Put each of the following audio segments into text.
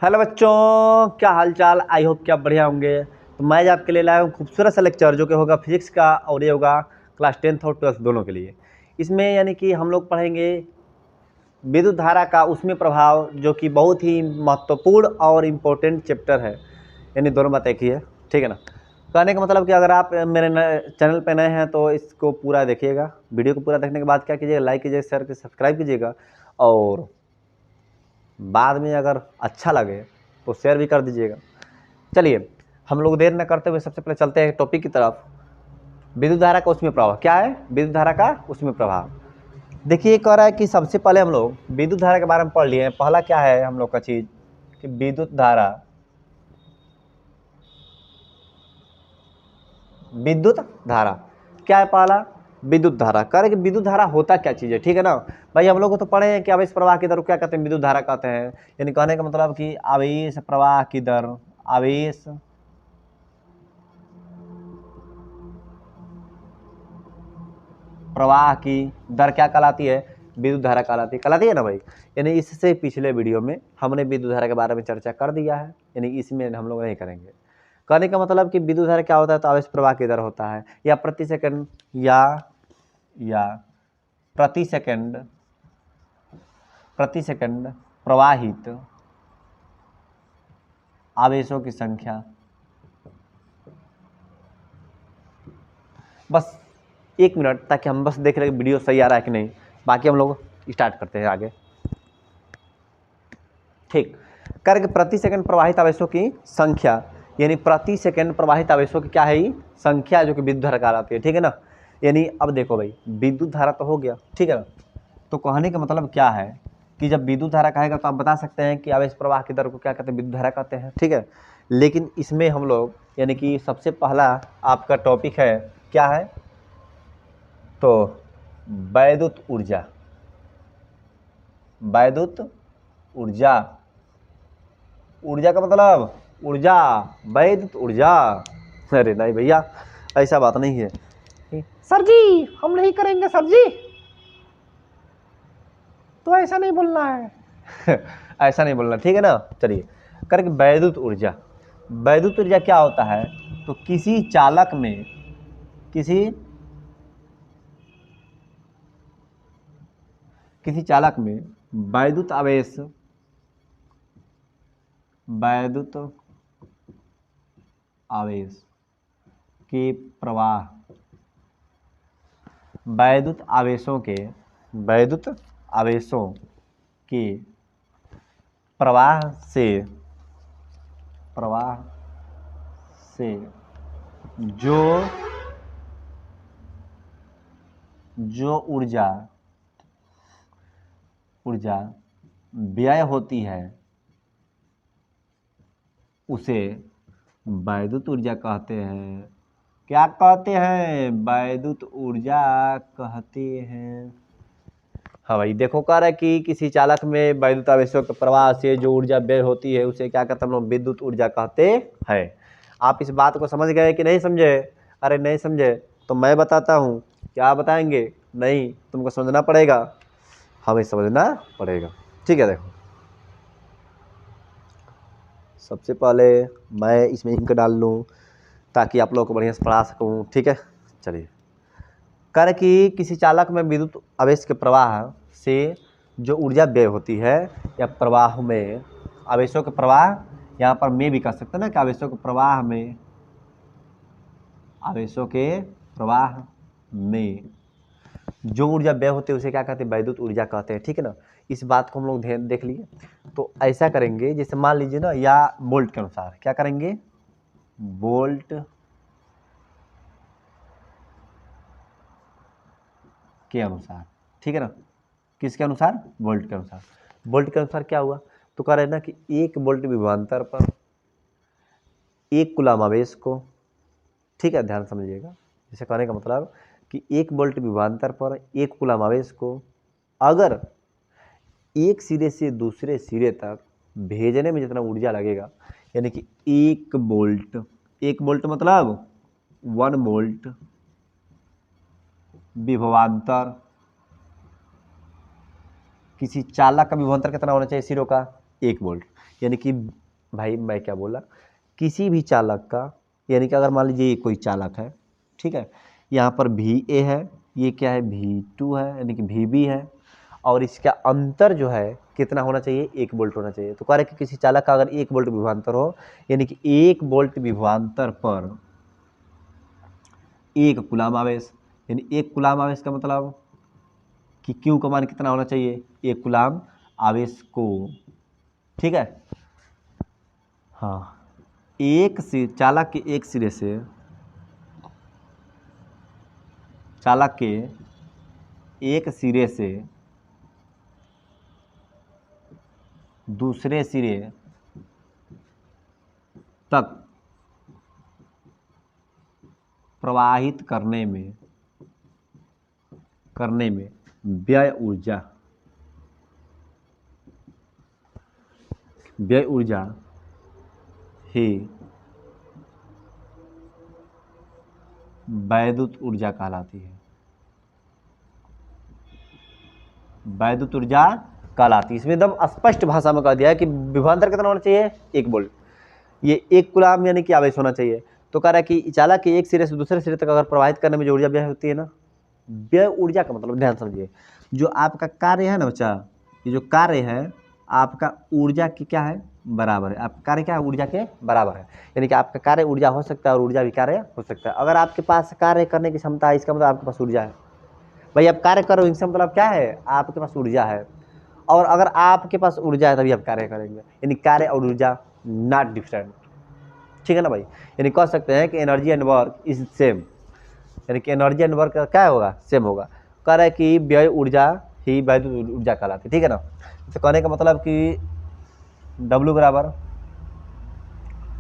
Hello बच्चों, क्या हाल चाल। आई होप कि आप बढ़िया होंगे। तो मैं आज आपके लिए लाया हूँ खूबसूरत सा लेक्चर जो कि होगा फिजिक्स का और ये होगा क्लास 10th और 12th दोनों के लिए। इसमें यानी कि हम लोग पढ़ेंगे विद्युत धारा का उसमें प्रभाव, जो कि बहुत ही महत्वपूर्ण और इम्पोर्टेंट चैप्टर है। यानी दोनों बात एक ही है, ठीक है ना। कहने का मतलब कि अगर आप मेरे चैनल पर नए हैं तो इसको पूरा देखिएगा। वीडियो को पूरा देखने के बाद क्या कीजिएगा, लाइक कीजिएगा, शेयर कीजिए, सब्सक्राइब कीजिएगा। और बाद में अगर अच्छा लगे तो शेयर भी कर दीजिएगा। चलिए हम लोग देर न करते हुए सबसे पहले चलते हैं टॉपिक की तरफ। विद्युत धारा का उसमें प्रभाव क्या है, विद्युत धारा का उसमें प्रभाव। देखिए कह रहा है कि सबसे पहले हम लोग विद्युत धारा के बारे में पढ़ लिए हैं। पहला क्या है हम लोग का चीज कि विद्युत धारा, विद्युत धारा क्या है। पहला विद्युत धारा कह रहे कि विद्युत धारा होता क्या चीज है, ठीक है ना भाई। हम लोग को तो पढ़े हैं कि आवेश प्रवाह की दर को क्या कहते हैं, विद्युत धारा कहते हैं। यानी कहने का मतलब कि आवेश प्रवाह की दर, आवेश प्रवाह की दर क्या कहलाती है, विद्युत धारा कहलाती है ना भाई। यानी इससे पिछले वीडियो में हमने विद्युत धारा के बारे में चर्चा कर दिया है, यानी इसमें हम लोग नहीं करेंगे। कहने का मतलब कि विद्युत धारा क्या होता है, तो आवेश प्रवाह की दर होता है, या प्रति सेकंड या प्रति सेकंड प्रवाहित आवेशों की संख्या। बस एक मिनट, ताकि हम बस देख रहे वीडियो सही आ रहा है कि नहीं। बाकी हम लोग स्टार्ट करते हैं आगे, ठीक। करके प्रति सेकंड प्रवाहित आवेशों की संख्या, यानी प्रति सेकंड प्रवाहित आवेशों की क्या है ये संख्या, जो कि विद्युत धारा कहलाती है, ठीक है ना। यानी अब देखो भाई, विद्युत धारा तो हो गया, ठीक है ना। तो कहने का मतलब क्या है कि जब विद्युत धारा कहेगा तो आप बता सकते हैं कि आवेश प्रवाह की दर को क्या कहते हैं, विद्युत धारा कहते हैं, ठीक है। लेकिन इसमें हम लोग यानी कि सबसे पहला आपका टॉपिक है क्या है, तो वैद्युत ऊर्जा। वैद्युत ऊर्जा, ऊर्जा का मतलब ऊर्जा, वैद्युत ऊर्जा। अरे नहीं भैया, ऐसा बात नहीं है। सर जी हम नहीं करेंगे सर जी, तो ऐसा नहीं बोलना है ऐसा नहीं बोलना, ठीक है ना। चलिए करके वैद्युत ऊर्जा। वैद्युत ऊर्जा क्या होता है, तो किसी चालक में, किसी चालक में वैद्युत आवेश, वैद्युत आवेश के प्रवाह, वैद्युत आवेशों के, वैद्युत आवेशों के प्रवाह से, प्रवाह से जो जो ऊर्जा व्यय होती है उसे वैद्युत ऊर्जा कहते हैं। क्या कहते हैं, वैद्युत ऊर्जा कहते हैं। हाँ भाई देखो, कह रहा है कि किसी चालक में वैद्युत आवेशों के प्रवाह से जो ऊर्जा व्यय होती है उसे क्या कहते हैं, हम लोग विद्युत ऊर्जा कहते हैं। आप इस बात को समझ गए कि नहीं समझे। अरे नहीं समझे तो मैं बताता हूँ, क्या बताएंगे, नहीं तुमको समझना पड़ेगा, हमें समझना पड़ेगा, ठीक है। देखो सबसे पहले मैं इसमें इंक डाल लूँ ताकि आप लोगों को बढ़िया से पढ़ा सकूँ, ठीक है। चलिए कर कि किसी चालक में विद्युत आवेश के प्रवाह से जो ऊर्जा व्यय होती है, या प्रवाह में आवेशों के प्रवाह, यहाँ पर में भी कह सकते हैं ना कि आवेशों के प्रवाह में, आवेशों के प्रवाह में जो ऊर्जा व्यय होती है उसे क्या कहते हैं, वैद्युत ऊर्जा कहते हैं, ठीक है ना। इस बात को हम लोग ध्यान देख लिए। तो ऐसा करेंगे जैसे मान लीजिए ना, या वोल्ट के अनुसार क्या करेंगे, वोल्ट के अनुसार, ठीक है ना। किसके अनुसार, वोल्ट के अनुसार। वोल्ट के अनुसार क्या हुआ, तो कह रहे हैं ना कि 1 वोल्ट विभवांतर पर 1 कूलम आवेश को, ठीक है ध्यान समझिएगा। जैसे कहने का मतलब कि 1 वोल्ट विभवांतर पर 1 कूलम आवेश को अगर एक सिरे से दूसरे सिरे तक भेजने में जितना ऊर्जा लगेगा, यानी कि 1 वोल्ट, 1 वोल्ट मतलब 1 वोल्ट विभवांतर, किसी चालक का विभवांतर कितना होना चाहिए सिरों का, 1 वोल्ट। यानी कि भाई मैं क्या बोला, किसी भी चालक का, यानी कि अगर मान लीजिए ये कोई चालक है, ठीक है, यहाँ पर VA है, ये क्या है V2 है, यानी कि VB है, और इसका अंतर जो है कितना होना चाहिए, 1 वोल्ट होना चाहिए। तो कह रहे कि किसी चालक का अगर 1 वोल्ट विभवांतर हो, यानी कि 1 वोल्ट विभवांतर पर 1 कूलाम आवेश, यानी 1 कूलाम आवेश का मतलब कि Q का मान कितना होना चाहिए, 1 कूलाम आवेश को, ठीक है। हाँ, एक से चालक के एक सिरे से, चालक के एक सिरे से दूसरे सिरे तक प्रवाहित करने में व्यय ऊर्जा ही वैद्युत ऊर्जा कहलाती है। वैद्युत ऊर्जा कहलाती है। इसमें एकदम स्पष्ट भाषा में कह दिया है कि विभवांतर कितना होना चाहिए, 1 वोल्ट, ये 1 कूलाम यानी कि आवेश होना चाहिए। तो कह रहा है कि चालक के एक सिरे से दूसरे सिरे तक अगर प्रवाहित करने में जो ऊर्जा व्यय होती है ना, व्यय ऊर्जा का मतलब ध्यान समझिए, जो आपका कार्य है ना बच्चा, ये जो कार्य है आपका ऊर्जा की क्या है, बराबर है। आपका कार्य क्या है, ऊर्जा के बराबर है। यानी कि आपका कार्य ऊर्जा हो सकता है और ऊर्जा भी कार्य हो सकता है। अगर आपके पास कार्य करने की क्षमता है, इसका मतलब आपके पास ऊर्जा है। भाई आप कार्य करो, इसका मतलब क्या है, आपके पास ऊर्जा है। और अगर आपके पास ऊर्जा है तभी आप कार्य करेंगे, यानी कार्य और ऊर्जा नॉट डिफरेंट, ठीक है ना भाई। यानी कह सकते हैं कि energy and work is same, यानी कि एनर्जी एंड वर्क क्या होगा, सेम होगा। कह रहा है कि व्यय ऊर्जा ही वैद्युत ऊर्जा कहलाती है, ठीक है ना। तो कहने का मतलब कि W बराबर,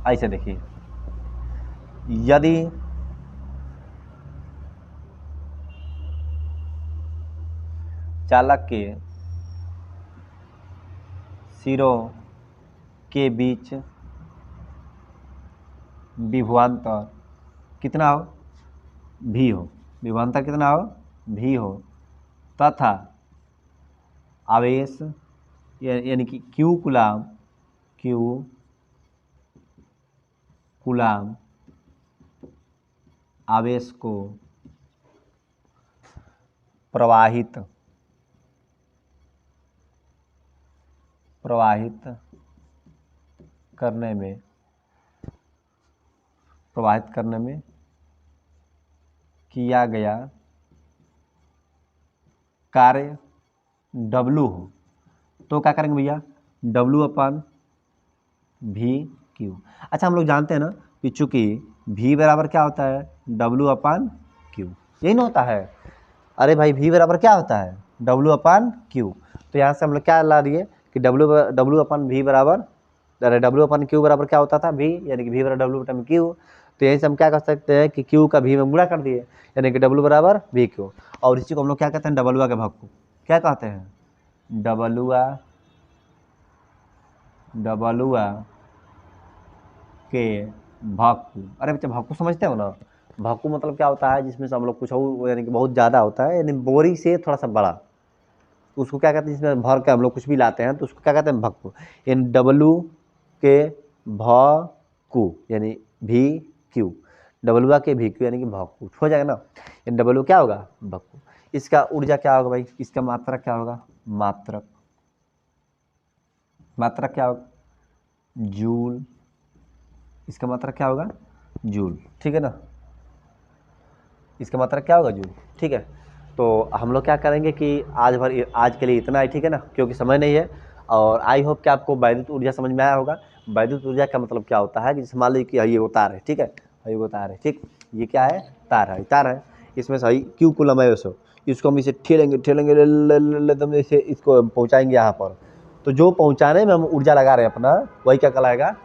ऐसे देखिए, यदि चालक के सिरों के बीच विभवांतर कितना हो, V हो, विभवांतर कितना हो, V हो, तथा आवेश यानी कि Q कूलाम आवेश को प्रवाहित करने में किया गया कार्य W हो, तो क्या करेंगे भैया, W/VQ। अच्छा, हम लोग जानते हैं ना कि चूंकि V बराबर क्या होता है, W/Q, यही ना होता है। अरे भाई V बराबर क्या होता है, W/Q। तो यहाँ से हम लोग क्या ला दिए कि W/V बराबर, अरे W/Q बराबर क्या होता था, V, यानी कि V बराबर W/Q। तो यहीं से हम क्या कर सकते हैं कि Q का V में गुणा कर दिए, यानी कि W बराबर VQ। और इसी को हम लोग क्या कहते हैं, डबलुआ के भाग को क्या कहते हैं, डबलुआ के भागकू। अरे बच्चे भागकू समझते हो ना, भागकू मतलब क्या होता है, जिसमें से हम लोग कुछ और यानी कि बहुत ज़्यादा होता है, यानी बोरी से थोड़ा सा बड़ा, उसको क्या कहते हैं, जिसमें भर के हम लोग कुछ भी लाते हैं तो उसको क्या कहते हैं, भक्कू। यानी W के भक्कू यानी VQ, डबलुआ के VQ यानी कि भक्कू हो जाएगा ना। यानी W क्या होगा, भक्कू। इसका ऊर्जा क्या होगा भाई, इसका मात्रक क्या होगा, मात्रक क्या होगा, जूल। इसका मात्रक क्या होगा, जूल, ठीक है ना। इसका मात्रक क्या होगा, जूल, ठीक है। तो हम लोग क्या करेंगे कि आज के लिए इतना ही, ठीक है ना, क्योंकि समय नहीं है। और आई होप कि आपको वैद्युत ऊर्जा समझ में आया होगा। वैद्युत ऊर्जा का मतलब क्या होता है कि जैसे मान लीजिए कि ये वो तार है, ठीक है, ये वो तार है, ठीक, ये क्या है, तार है, इसमें सही Q कूलम है, वैसे इसको हम इसे ठेलेंगे एकदम इसे इसको पहुँचाएंगे यहाँ पर। तो जो पहुँचाने में हम ऊर्जा लगा रहे हैं अपना, वही क्या कहलाएगा,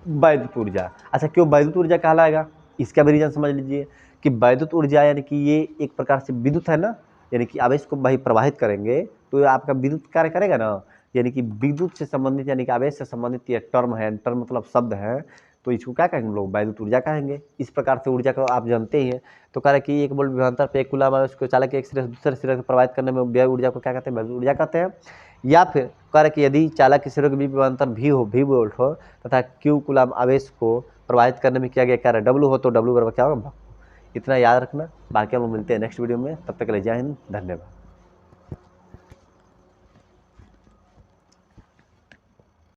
वैद्युत ऊर्जा। अच्छा, क्यों वैद्युत ऊर्जा कहलाएगा, इसका भी रीजन समझ लीजिए कि वैद्युत ऊर्जा यानी कि ये एक प्रकार से विद्युत है ना, यानी कि आवेश को भाई प्रवाहित करेंगे तो ये आपका विद्युत कार्य करेगा ना। यानी कि विद्युत से संबंधित यानी कि आवेश से संबंधित ये टर्म है, टर्म मतलब शब्द है, तो इसको क्या कहेंगे हम लोग, वैद्युत ऊर्जा कहेंगे। इस प्रकार से ऊर्जा को आप जानते ही हैं। तो कह रहे कि 1 वोल्ट विभवांतर पे 1 कूलम आवेश को चालक के एक सिरे से दूसरे सिरे तक प्रवाहित करने में व्यय ऊर्जा को क्या कहते हैं, वैद्युत ऊर्जा कहते हैं। या फिर कह रहे कि यदि चालक की सिरों के बीच विभवांतर भी वोल्ट हो तथा क्यू कूलम आवेश को प्रवाहित करने में किया गया कार्य डब्लू हो तो डब्लू बराबर क्या होगा, इतना याद रखना। बाकी हम लोग मिलते हैं नेक्स्ट वीडियो में, तब तक के लिए जय हिंद, धन्यवाद।